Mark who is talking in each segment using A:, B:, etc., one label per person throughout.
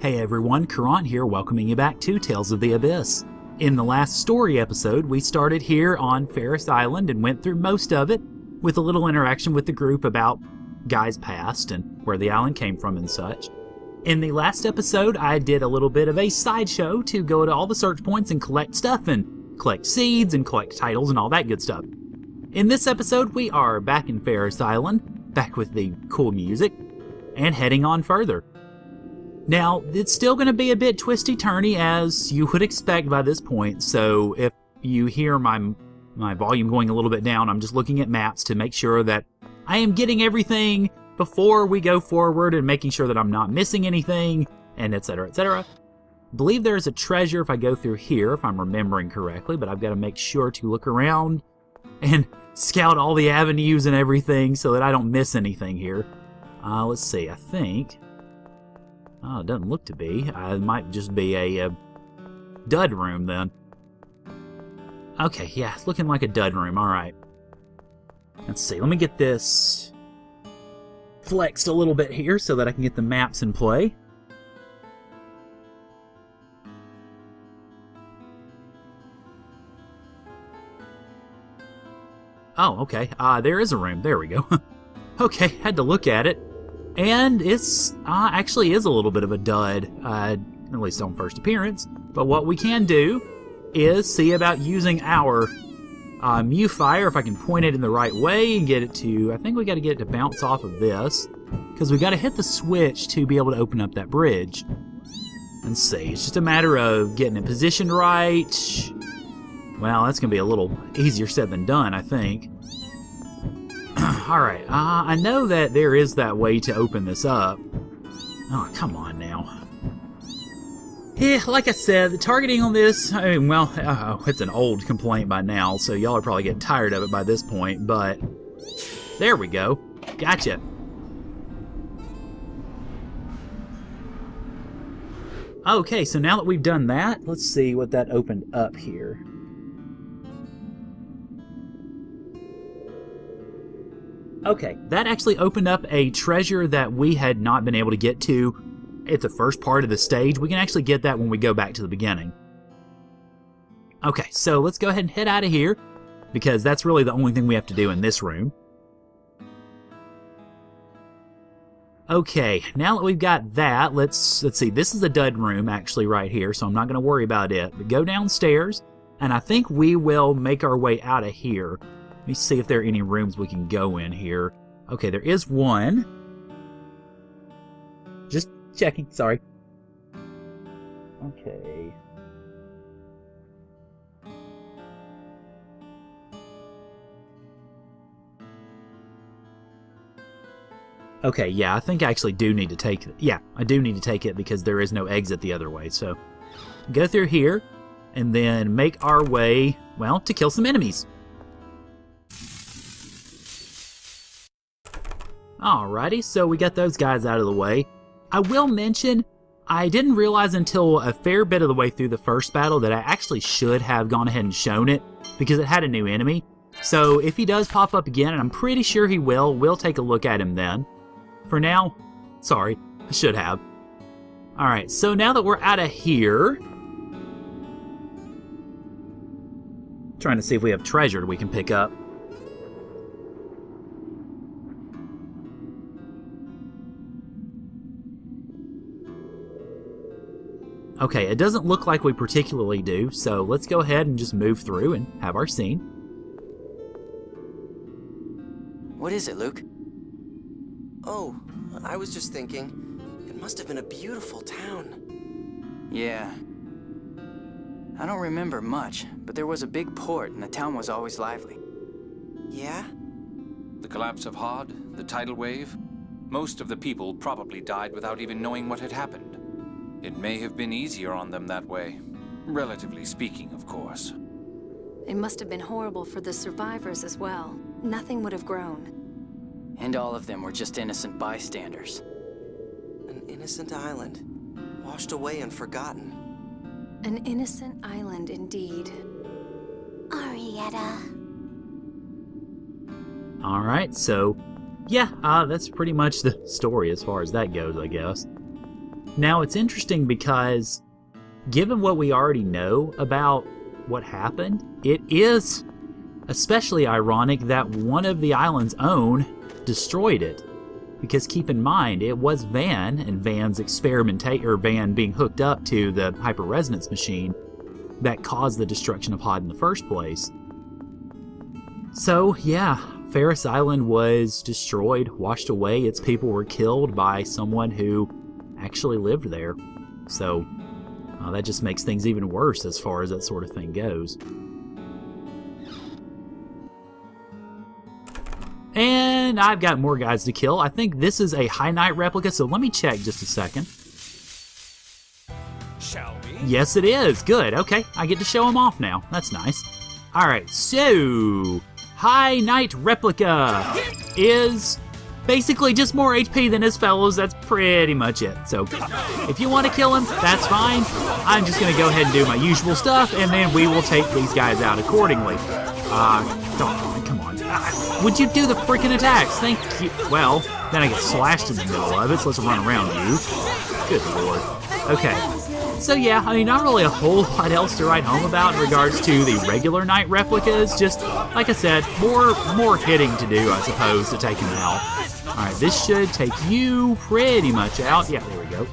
A: Hey everyone, Caront here, welcoming you back to Tales of the Abyss. In the last story episode, we started here on Feres Island and went through most of it, with a little interaction with the group about guys past and where the island came from and such. In the last episode, I did a little bit of a sideshow to go to all the search points and collect stuff and collect seeds and collect titles and all that good stuff. In this episode, we are back in Feres Island, back with the cool music, and heading on further. Now, it's still going to be a bit twisty-turny as you would expect by this point, so if you hear my volume going a little bit down, I'm just looking at maps to make sure that I am getting everything before we go forward and making sure that I'm not missing anything, and etc, etc. I believe there's a treasure if I go through here, if I'm remembering correctly, but I've got to make sure to look around and scout all the avenues and everything so that I don't miss anything here. Let's see, I think... Oh, it doesn't look to be. It might just be a dud room then. Okay, yeah, it's looking like a dud room. Alright. Let's see, let me get this flexed a little bit here so that I can get the maps in play. Oh, okay. There is a room. There we go. Okay, had to look at it. And it's actually is a little bit of a dud, at least on first appearance. But what we can do is see about using our Mew Fire, if I can point it in the right way and get it to... I think we got to get it to bounce off of this, because we got to hit the switch to be able to open up that bridge. Let's see, it's just a matter of getting it positioned right. Well, that's going to be a little easier said than done, I think. Alright, I know that there is that way to open this up. Oh, come on now. Yeah, like I said, the targeting on this, I mean, well, it's an old complaint by now, so y'all are probably getting tired of it by this point, but there we go. Gotcha. Okay, so now that we've done that, let's see what that opened up here. Okay, that actually opened up a treasure that we had not been able to get to at the first part of the stage. We can actually get that when we go back to the beginning. Okay, so let's go ahead and head out of here, because that's really the only thing we have to do in this room. Okay, now that we've got that, let's see, this is a dud room actually right here, so I'm not going to worry about it. But go downstairs, and I think we will make our way out of here. Let me see if there are any rooms we can go in here. Okay, there is one. Just checking, sorry. Okay. Okay, yeah, I think I actually do need to take it. Yeah, I do need to take it because there is no exit the other way. So, go through here and then make our way, well, to kill some enemies. Alrighty, so we got those guys out of the way. I will mention, I didn't realize until a fair bit of the way through the first battle that I actually should have gone ahead and shown it, because it had a new enemy. So if he does pop up again, and I'm pretty sure he will, we'll take a look at him then. For now, sorry, I should have. Alright, so now that we're out of here, trying to see if we have treasure we can pick up. Okay, it doesn't look like we particularly do, so let's go ahead and just move through and have our scene.
B: What is it, Luke? Oh, I was just thinking, it must have been a beautiful town.
C: Yeah. I don't remember much, but there was a big port and the town was always lively.
B: Yeah?
D: The collapse of Hod, the tidal wave, most of the people probably died without even knowing what had happened. It may have been easier on them that way. Relatively speaking, of course.
E: It must have been horrible for the survivors as well. Nothing would have grown.
C: And all of them were just innocent bystanders.
B: An innocent island, washed away and forgotten.
E: An innocent island indeed.
F: Arietta.
A: Alright, so yeah, that's pretty much the story as far as that goes, I guess. Now, it's interesting because given what we already know about what happened, it is especially ironic that one of the island's own destroyed it. Because keep in mind, it was Van and Van's Van being hooked up to the hyper-resonance machine that caused the destruction of Hod in the first place. So, yeah, Ferris Island was destroyed, washed away. Its people were killed by someone who actually lived there. So, that just makes things even worse as far as that sort of thing goes. And I've got more guys to kill. I think this is a High Knight replica, so let me check just a second.
F: Shall we?
A: Yes, it is. Good. Okay, I get to show him off now. That's nice. All right, so High Knight replica is basically just more HP than his fellows. That's pretty much it. So if you want to kill him, that's fine. I'm just going to go ahead and do my usual stuff, and then we will take these guys out accordingly. Come on. Would you do the freaking attacks? Thank you. Well, then I get slashed in the middle of it, so let's run around you. Good lord. Okay. So yeah, I mean, not really a whole lot else to write home about in regards to the regular Knight replicas. Just, like I said, more hitting to do, I suppose, to take him out. Alright, this should take you pretty much out. Yeah, there we go.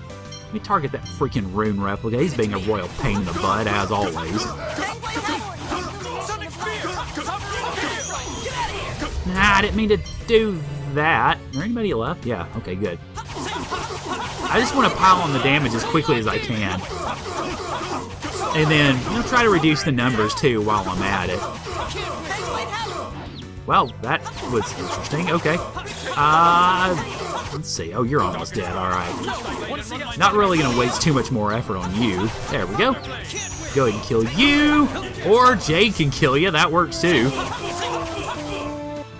A: Let me target that freaking Rune replica. He's being a royal pain in the butt, as always. Nah, I didn't mean to do that. Is there anybody left? Yeah, okay, good. I just want to pile on the damage as quickly as I can. And then, try to reduce the numbers, too, while I'm at it. Well, that was interesting. Okay. Let's see. Oh, you're almost dead. All right. Not really going to waste too much more effort on you. There we go. Go ahead and kill you. Or Jade can kill you. That works, too.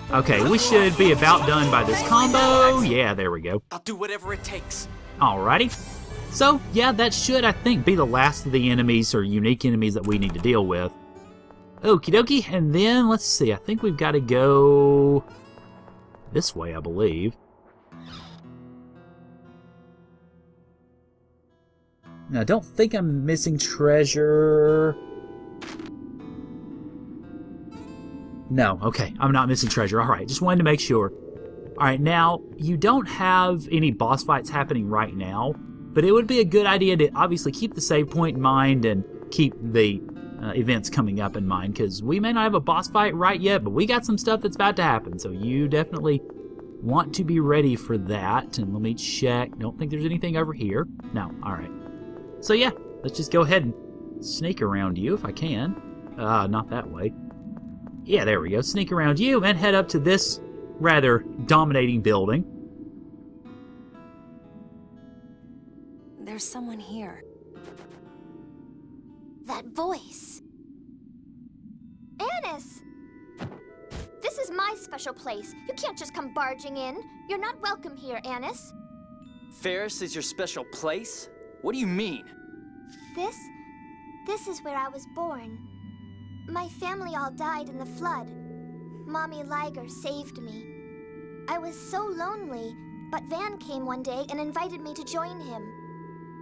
A: Okay, we should be about done by this combo. Yeah, there we go.
B: I'll do whatever it takes.
A: Alrighty. So, yeah, that should, I think, be the last of the enemies or unique enemies that we need to deal with. Okie dokie, and then, let's see, I think we've got to go this way, I believe. Now, I don't think I'm missing treasure. No, okay, I'm not missing treasure. All right, just wanted to make sure. All right, now, you don't have any boss fights happening right now, but it would be a good idea to obviously keep the save point in mind and keep the events coming up in mind, because we may not have a boss fight right yet, but we got some stuff that's about to happen, so you definitely want to be ready for that. And let me check. Don't think there's anything over here. No, all right. So yeah, let's just go ahead and sneak around you if I can. Not that way. Yeah, there we go. Sneak around you and head up to this rather dominating building.
E: There's someone here.
G: That voice. Annis! This is my special place. You can't just come barging in. You're not welcome here, Annis.
C: Ferris is your special place? What do you mean?
G: This is where I was born. My family all died in the flood. Mommy Liger saved me. I was so lonely, but Van came one day and invited me to join him.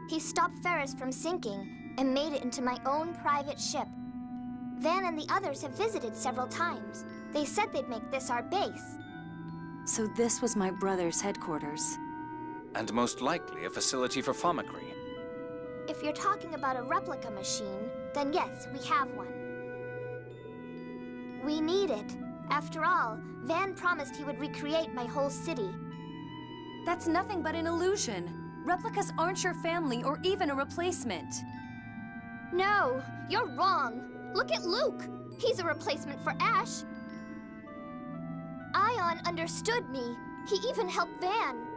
G: He stopped Ferris from sinking and made it into my own private ship. Van and the others have visited several times. They said they'd make this our base.
E: So this was my brother's headquarters.
D: And most likely a facility for Fomicry.
G: If you're talking about a replica machine, then yes, we have one. We need it. After all, Van promised he would recreate my whole city.
E: That's nothing but an illusion. Replicas aren't your family or even a replacement.
G: No, you're wrong. Look at Luke. He's a replacement for Ash. Ion understood me. He even helped Van.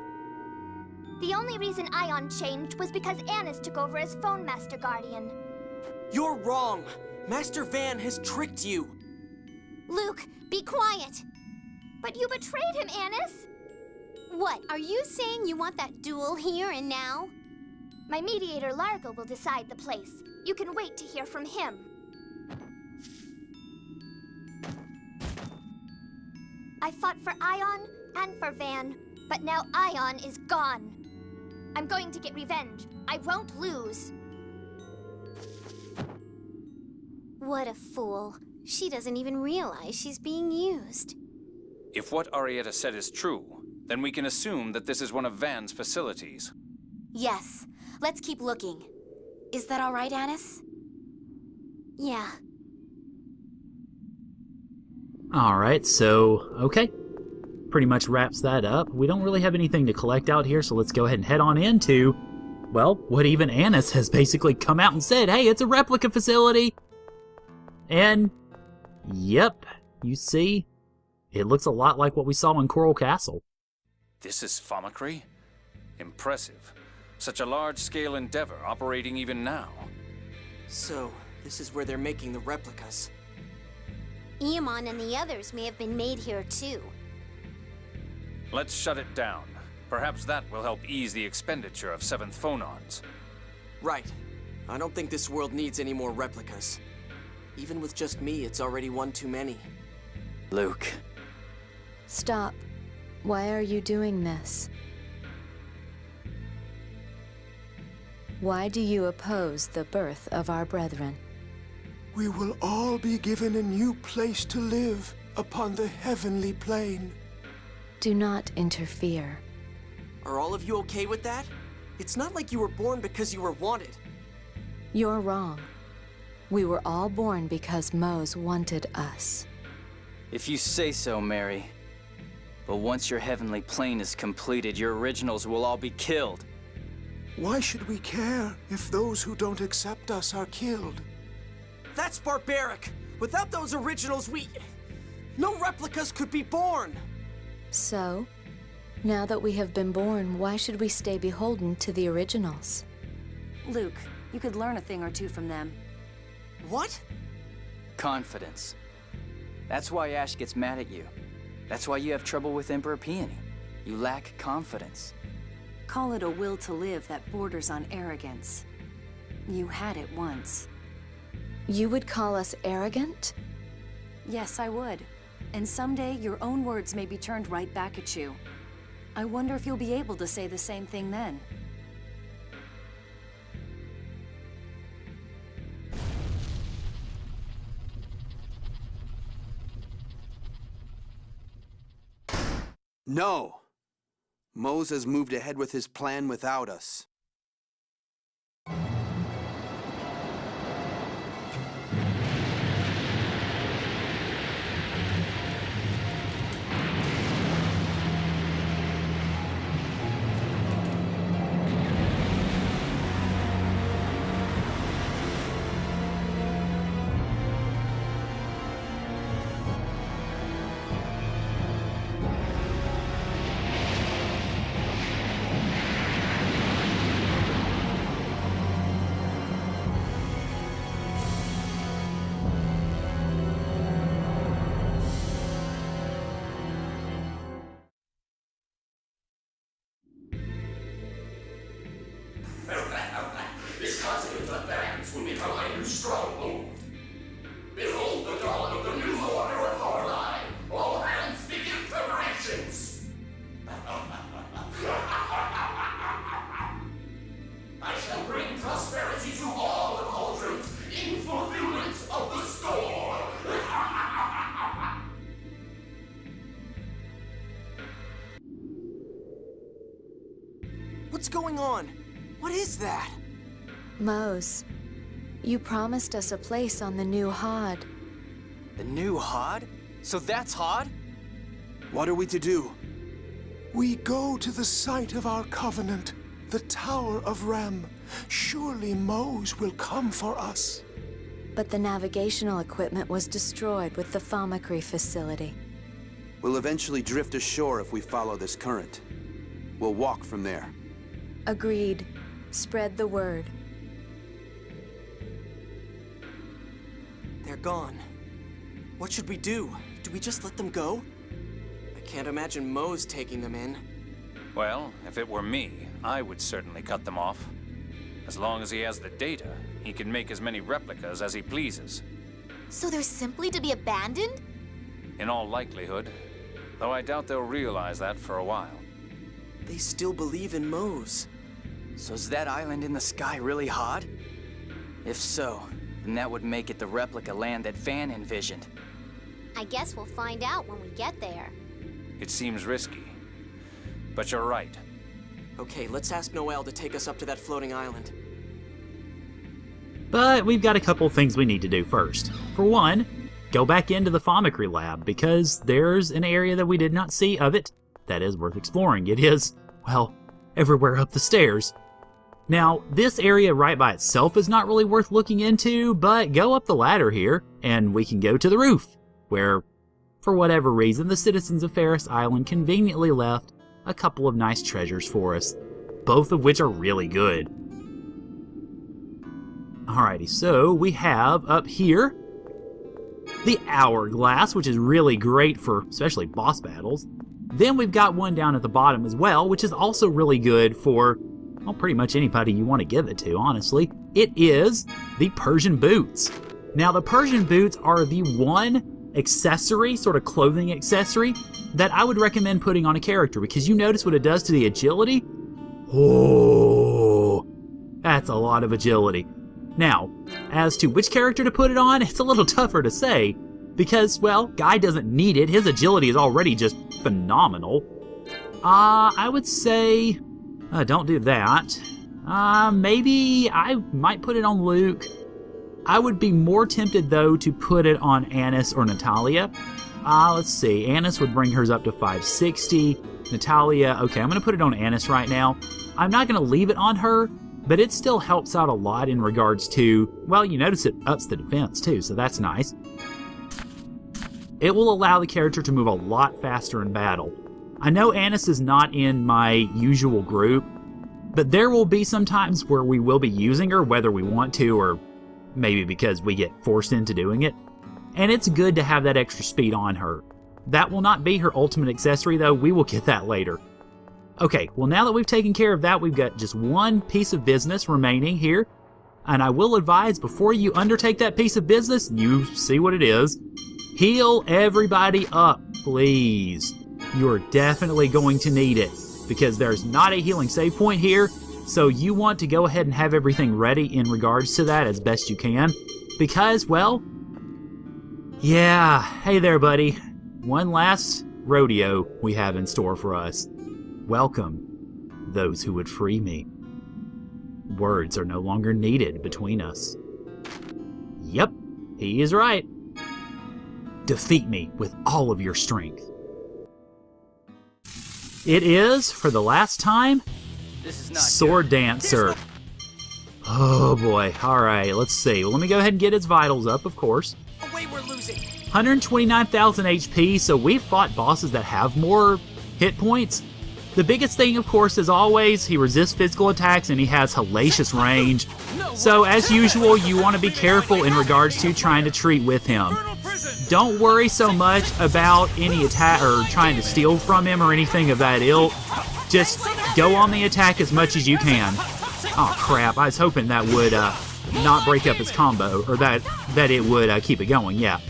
G: The only reason Ion changed was because Annis took over as Phone Master Guardian.
B: You're wrong. Master Van has tricked you.
G: Luke, be quiet. But you betrayed him, Annis.
H: What, are you saying you want that duel here and now?
G: My mediator Largo will decide the place. You can wait to hear from him. I fought for Ion and for Van, but now Ion is gone. I'm going to get revenge. I won't lose.
H: What a fool. She doesn't even realize she's being used.
D: If what Arietta said is true, then we can assume that this is one of Van's facilities.
H: Yes. Let's keep looking. Is that all right, Annis? Yeah.
A: Alright, so, okay. Pretty much wraps that up. We don't really have anything to collect out here, so let's go ahead and head on into, well, what even Annis has basically come out and said, hey, it's a replica facility! And, yep, you see, it looks a lot like what we saw in Coral Castle.
D: This is Thaumacrine? Impressive. Such a large-scale endeavor operating even now.
B: So, this is where they're making the replicas.
H: Eamon and the others may have been made here too.
D: Let's shut it down. Perhaps that will help ease the expenditure of 7th phonons.
B: Right. I don't think this world needs any more replicas. Even with just me, it's already one too many.
C: Luke.
F: Stop. Why are you doing this? Why do you oppose the birth of our brethren?
I: We will all be given a new place to live upon the heavenly plane.
F: Do not interfere.
B: Are all of you okay with that? It's not like you were born because you were wanted.
F: You're wrong. We were all born because Mohs wanted us.
C: If you say so, Mary. But once your heavenly plane is completed, your originals will all be killed.
I: Why should we care if those who don't accept us are killed?
B: That's barbaric! Without those originals, no replicas could be born!
F: So, now that we have been born, why should we stay beholden to the originals?
E: Luke, you could learn a thing or two from them.
B: What?
C: Confidence. That's why Ash gets mad at you. That's why you have trouble with Emperor Peony. You lack confidence.
E: Call it a will to live that borders on arrogance. You had it once.
F: You would call us arrogant?
E: Yes, I would. And someday, your own words may be turned right back at you. I wonder if you'll be able to say the same thing then.
J: No! Mohs has moved ahead with his plan without us.
K: This continent of bands will become a new stronghold. Behold the dawn of the new order of our line. All hands begin preparations. I shall bring prosperity to all of Eldrant in fulfillment of the storm.
B: What's going on? What is that?
F: Mohs, you promised us a place on the new Hod.
C: The new Hod? So that's Hod?
J: What are we to do?
I: We go to the site of our covenant, the Tower of Rem. Surely Mohs will come for us.
F: But the navigational equipment was destroyed with the Thaumacrine facility.
J: We'll eventually drift ashore if we follow this current. We'll walk from there.
F: Agreed. Spread the word.
B: They're gone. What should we do? Do we just let them go? I can't imagine Mohs taking them in.
D: Well, if it were me, I would certainly cut them off. As long as he has the data, he can make as many replicas as he pleases.
H: So they're simply to be abandoned?
D: In all likelihood, though I doubt they'll realize that for a while.
B: They still believe in Mohs.
C: So is that island in the sky really hot? If so, then that would make it the replica land that Van envisioned.
H: I guess we'll find out when we get there.
D: It seems risky, but you're right.
B: Okay, let's ask Noel to take us up to that floating island.
A: But we've got a couple of things we need to do first. For one, go back into the Fomicry lab, because there's an area that we did not see of it that is worth exploring. It is, well, everywhere up the stairs. Now, this area right by itself is not really worth looking into, but go up the ladder here, and we can go to the roof, where, for whatever reason, the citizens of Feres Island conveniently left a couple of nice treasures for us, both of which are really good. Alrighty, so we have up here the hourglass, which is really great for especially boss battles. Then we've got one down at the bottom as well, which is also really good for, well, pretty much anybody you want to give it to, honestly. It is the Persian boots. Now, the Persian boots are the one accessory, sort of clothing accessory, that I would recommend putting on a character, because you notice what it does to the agility. Oh, that's a lot of agility. Now, as to which character to put it on, it's a little tougher to say, because, well, Guy doesn't need it. His agility is already just phenomenal. I would say, don't do that. Maybe I might put it on Luke. I would be more tempted, though, to put it on Annis or Natalia. Let's see. Annis would bring hers up to 560. Natalia, okay, I'm going to put it on Annis right now. I'm not going to leave it on her, but it still helps out a lot in regards to, well, you notice it ups the defense, too, so that's nice. It will allow the character to move a lot faster in battle. I know Annis is not in my usual group, but there will be some times where we will be using her, whether we want to or maybe because we get forced into doing it. And it's good to have that extra speed on her. That will not be her ultimate accessory, though. We will get that later. Okay, well, now that we've taken care of that, we've got just one piece of business remaining here. And I will advise, before you undertake that piece of business, you see what it is. Heal everybody up, please. You are definitely going to need it, because there's not a healing save point here, so you want to go ahead and have everything ready in regards to that as best you can, because, well, yeah, hey there, buddy. One last rodeo we have in store for us. Welcome, those who would free me. Words are no longer needed between us. Yep, he is right. Defeat me with all of your strength. It is, for the last time,
C: This is not
A: Sword Dancer. Oh boy, alright, let's see. Well, let me go ahead and get its vitals up, of course.
C: Away, we're losing.
A: 129,000 HP, so we've fought bosses that have more hit points. The biggest thing, of course, as always, he resists physical attacks and he has hellacious range. So, as usual, you want to be careful in regards to trying to treat with him. Don't worry so much about any attack or trying to steal from him or anything of that ilk. Just go on the attack as much as you can. Oh crap, I was hoping that would not break up his combo, or that it would keep it going, yeah.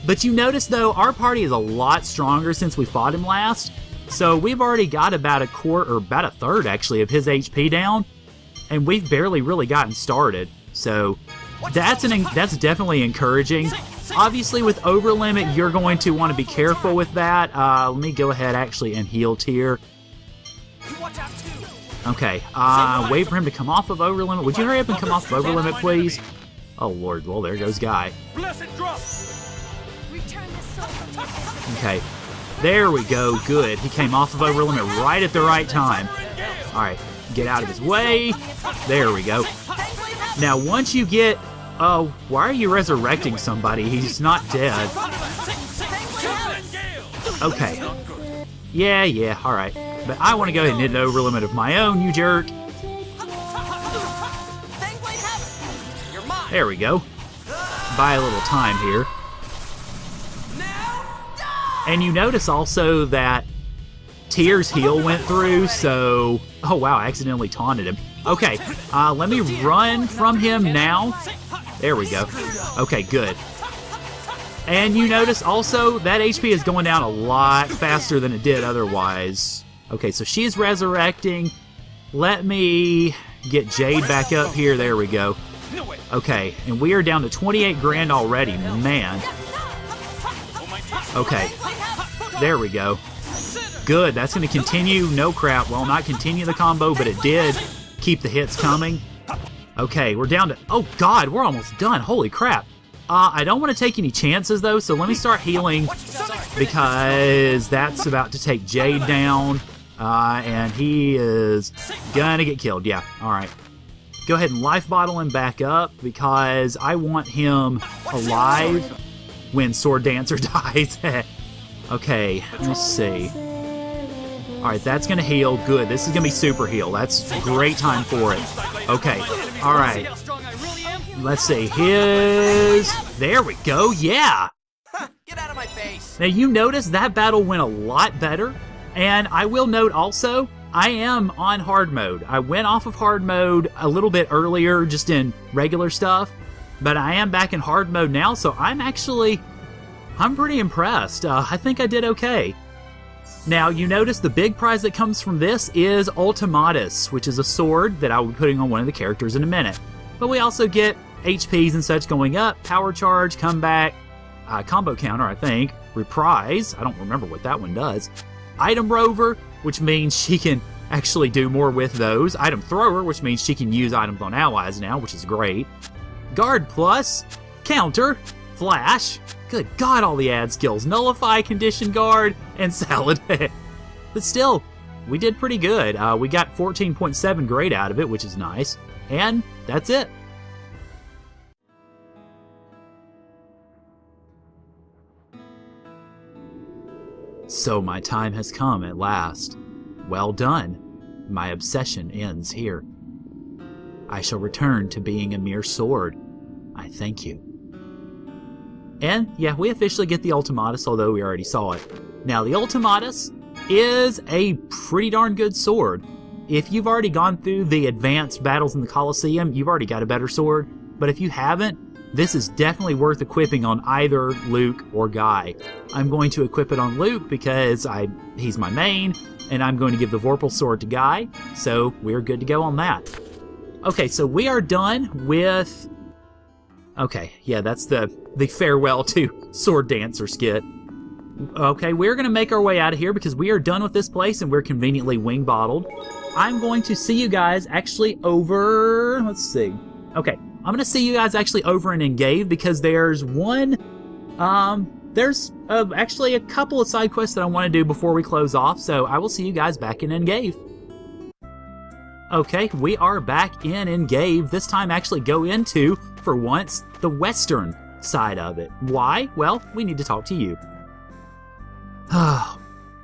A: But you notice, though, our party is a lot stronger since we fought him last. So we've already got about a quarter, or about a third actually, of his HP down, and we've barely really gotten started. So that's definitely encouraging. Obviously, with over limit, you're going to want to be careful with that. Let me go ahead actually and heal Tyr. Okay, wait for him to come off of over limit. Would you hurry up and come off of over limit, please? Oh lord, well there goes Guy. Okay. There we go, good. He came off of over limit right at the right time. Alright, get out of his way. There we go. Now, once you get... Oh, why are you resurrecting somebody? He's not dead. Okay. Yeah, alright. But I want to go ahead and hit an over limit of my own, you jerk. There we go. Buy a little time here. And you notice also that Tyr's heal went through, so... Oh wow, I accidentally taunted him. Okay, let me run from him now. There we go. Okay, good. And you notice also that HP is going down a lot faster than it did otherwise. Okay, so she's resurrecting. Let me get Jade back up here. There we go. Okay, and we are down to 28 grand already, man. Okay, there we go. Good, that's going to continue. No crap. Well, not continue the combo, but it did keep the hits coming. Okay, we're down to... Oh, God, we're almost done. Holy crap. I don't want to take any chances, though, so let me start healing because that's about to take Jade down, and he is gonna get killed. Yeah, all right. Go ahead and life bottle him back up because I want him alive when Sword Dancer dies. Okay, let's see. All right, that's going to heal. Good. This is going to be super heal. That's a great time for it. Okay. All right. Let's see. There we go. Yeah.
B: Get out of my face.
A: Now, you notice that battle went a lot better. And I will note also, I am on hard mode. I went off of hard mode a little bit earlier, just in regular stuff. But I am back in hard mode now, so I'm pretty impressed. I think I did okay. Now, you notice the big prize that comes from this is Ultimatus, which is a sword that I will be putting on one of the characters in a minute. But we also get HPs and such going up, power charge, comeback, combo counter, I think, reprise, I don't remember what that one does, item rover, which means she can actually do more with those, item thrower, which means she can use items on allies now, which is great, guard plus, counter, flash, good God, all the ad skills, nullify, condition guard, and salad. But still, we did pretty good. We got 14.7 grade out of it, which is nice. And that's it. So my time has come at last. Well done. My obsession ends here. I shall return to being a mere sword. I thank you. And yeah, we officially get the Ultimatus, although we already saw it. Now, the Ultimatus is a pretty darn good sword. If you've already gone through the advanced battles in the Colosseum, you've already got a better sword. But if you haven't, this is definitely worth equipping on either Luke or Guy. I'm going to equip it on Luke because he's my main, and I'm going to give the Vorpal sword to Guy, so we're good to go on that. Okay, so we are done with... Okay, yeah, that's the farewell to Sword Dancer skit. Okay, we're going to make our way out of here because we are done with this place and we're conveniently wing bottled. I'm going to see you guys actually over... Let's see. Okay, I'm going to see you guys actually over in Engave because there's one... There's actually a couple of side quests that I want to do before we close off, so I will see you guys back in Engave. Okay, we are back in Engave. This time actually go into, for once, the western side of it. Why? Well, we need to talk to you.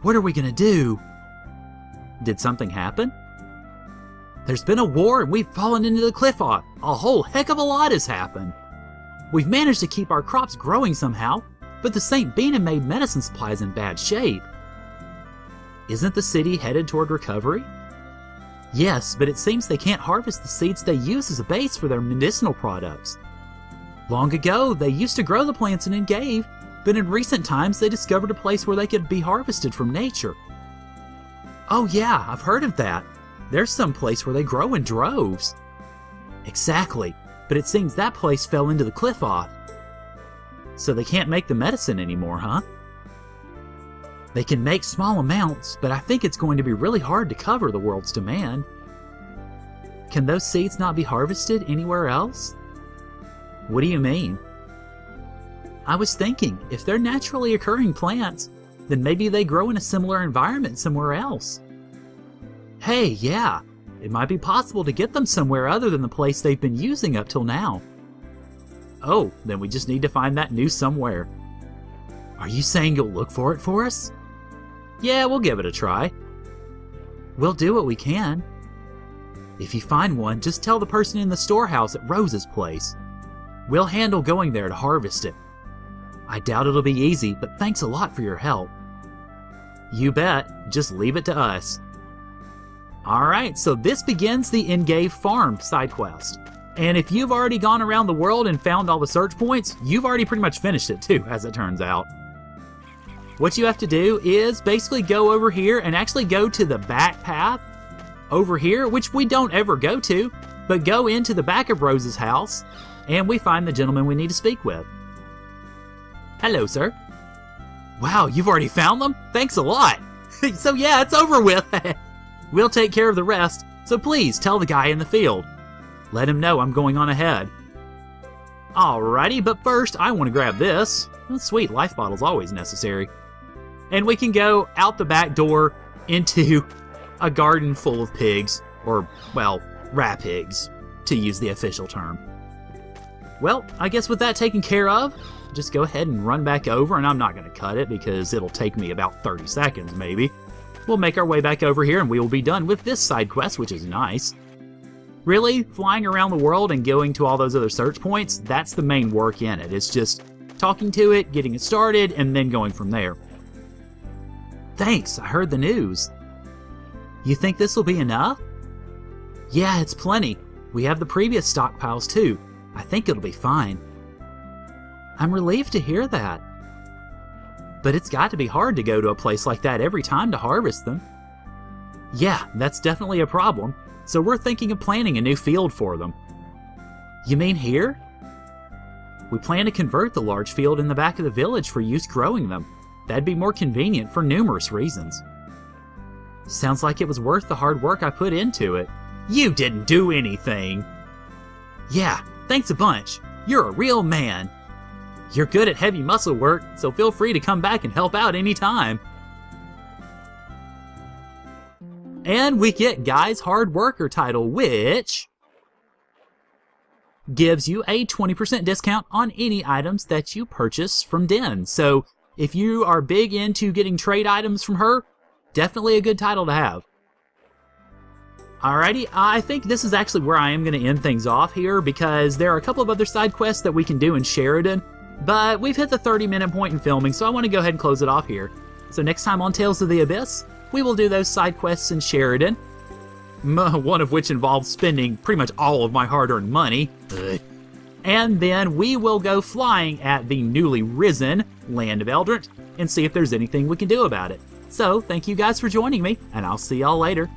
A: What are we gonna do? Did something happen? There's been a war and we've fallen into the cliff off. A whole heck of a lot has happened. We've managed to keep our crops growing somehow, but the St. Beena-made medicine supply is in bad shape. Isn't the city headed toward recovery? Yes, but it seems they can't harvest the seeds they use as a base for their medicinal products. Long ago, they used to grow the plants in Engave, but in recent times they discovered a place where they could be harvested from nature. Oh yeah, I've heard of that. There's some place where they grow in droves. Exactly, but it seems that place fell into the cliff off. So they can't make the medicine anymore, huh? They can make small amounts, but I think it's going to be really hard to cover the world's demand. Can those seeds not be harvested anywhere else? What do you mean? I was thinking, if they're naturally occurring plants, then maybe they grow in a similar environment somewhere else. Hey, yeah, it might be possible to get them somewhere other than the place they've been using up till now. Oh, then we just need to find that new somewhere. Are you saying you'll look for it for us? Yeah, we'll give it a try. We'll do what we can. If you find one, just tell the person in the storehouse at Rose's place. We'll handle going there to harvest it. I doubt it'll be easy, but thanks a lot for your help. You bet. Just leave it to us. Alright, so this begins the Engave Farm side quest. And if you've already gone around the world and found all the search points, you've already pretty much finished it too, as it turns out. What you have to do is basically go over here and actually go to the back path over here, which we don't ever go to, but go into the back of Rose's house, and we find the gentleman we need to speak with. Hello, sir. Wow, you've already found them? Thanks a lot. So yeah, it's over with. We'll take care of the rest, so please tell the guy in the field. Let him know I'm going on ahead. Alrighty, but first I want to grab this. Oh, sweet, life bottle's always necessary. And we can go out the back door into a garden full of pigs, or, well, rat pigs, to use the official term. Well, I guess with that taken care of, just go ahead and run back over, and I'm not going to cut it because it'll take me about 30 seconds maybe. We'll make our way back over here and we will be done with this side quest, which is nice. Really, flying around the world and going to all those other search points, that's the main work in it. It's just talking to it, getting it started, and then going from there. Thanks, I heard the news. You think this will be enough? Yeah, it's plenty. We have the previous stockpiles too. I think it'll be fine. I'm relieved to hear that. But it's got to be hard to go to a place like that every time to harvest them. Yeah, that's definitely a problem. So we're thinking of planning a new field for them. You mean here? We plan to convert the large field in the back of the village for use growing them. That'd be more convenient for numerous reasons. Sounds like it was worth the hard work I put into it. You didn't do anything! Yeah, thanks a bunch. You're a real man. You're good at heavy muscle work, so feel free to come back and help out anytime. And we get Guy's Hard Worker title, which gives you a 20% discount on any items that you purchase from Den. So if you are big into getting trade items from her, definitely a good title to have. Alrighty, I think this is actually where I am going to end things off here because there are a couple of other side quests that we can do in Sheridan, but we've hit the 30-minute point in filming, so I want to go ahead and close it off here. So next time on Tales of the Abyss, we will do those side quests in Sheridan, one of which involves spending pretty much all of my hard-earned money. And then we will go flying at the newly risen land of Eldrant and see if there's anything we can do about it. So, thank you guys for joining me, and I'll see y'all later.